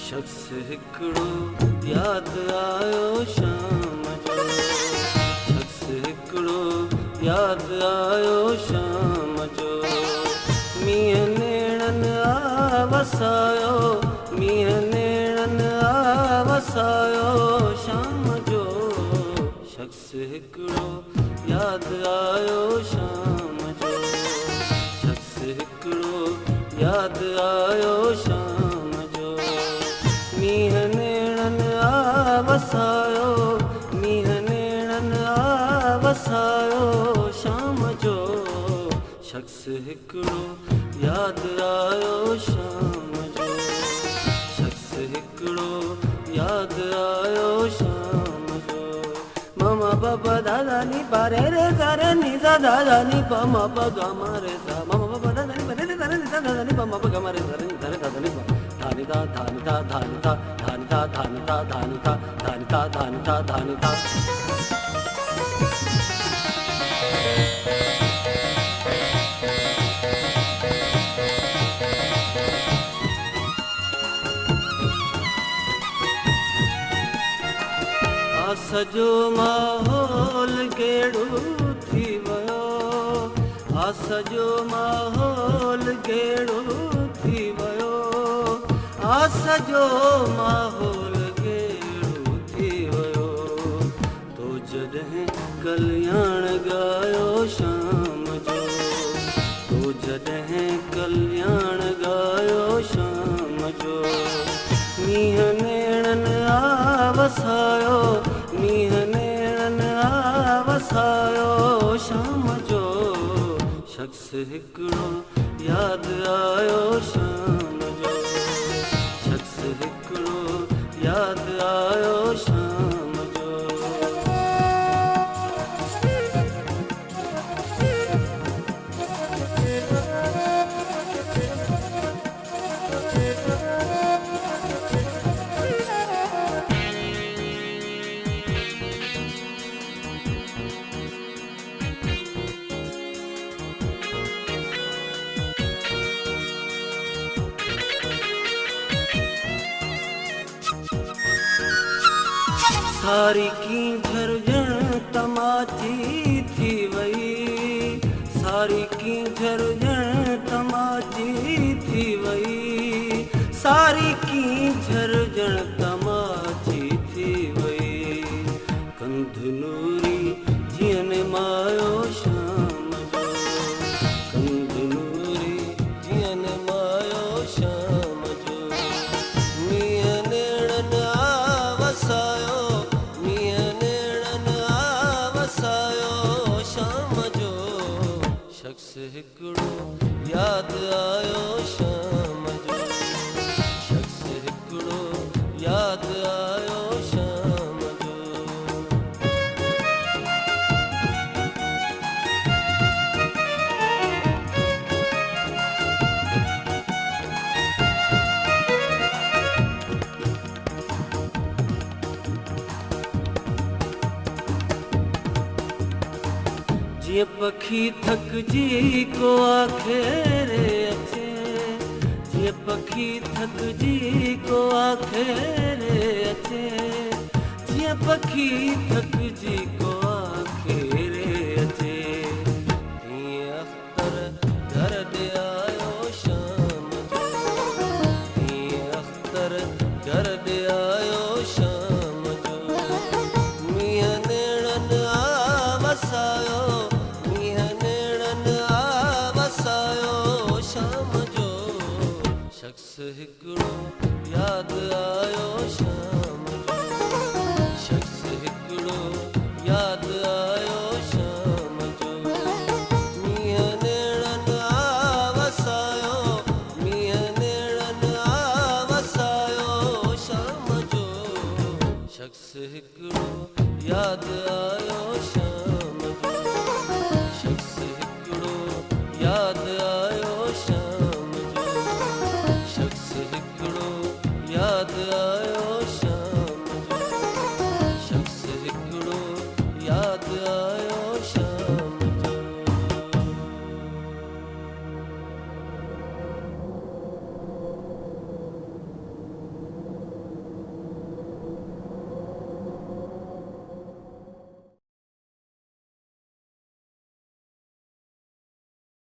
शख्स हिकिड़ो यादि आयो शाम जो, शख्स हिकिड़ो यादि आयो शाम जो, मींहं नेणनि आ वसायो, मींहं नेणनि आ वसायो शाम जो, शख्स हिकिड़ो यादि आयो शाम जो, शख्स हिकिड़ो यादि आयो शाम जो, मींहं नेणनि आ वसायो, मींहं नेणनि आ वसायो शाम जो, शख्स हिकिड़ो यादि आयो शाम जो, शख्स हिकिड़ो यादि आयो शाम जो। ममा बाबा दादा नी पारे रे सारे नी सा दादा नी पा मा पा गा मा रे सा, ममा बाबा दादा नी पारे रे सारे नी सा दादा नी पा मा पा गा मा रे सारे नी सारे दादा नी पा, धानी ता धानी ता धानी ता धानी ता धानी ता धानी ता धानी ता धानी ता धानी ता। सजो माहौल गेड़ो थी वियो, आ सजो माहौल गेड़ो थी वियो, आ सजो माहौल गेड़ो थी वियो, तो जॾहिं कल्याण ॻायो शाम जो, तो जॾहिं कल्याण ॻायो शाम जो, मींहं नेणनि आ वसायो, मींहं नेणनि आ वसायो शाम जो, शख्स हिकिड़ो यादि आयो शाम जो, शख्स हिकिड़ो यादि आयो शाम जो। सारी की झरझण तमाची थी वई, सारी की झरझण तमाची थी वई, सारी की झरझण तमाची थी वई, कंध नूरी जीअं निमायो शाम जो, कंध नूरी जीअं निमायो शाम जो, मींहं नेणनि आ वसायो, शख्स हिकिड़ो यादि आयो शाम जो, शख्स हिकिड़ो यादि आयो शाम जो। जीअं पखी थकिजी को आखे रे अचे, जीअं पखी थकिजी को आखे रे अचे, जीअं पखी थकिजी को आखे रे अचे, हिकिड़ो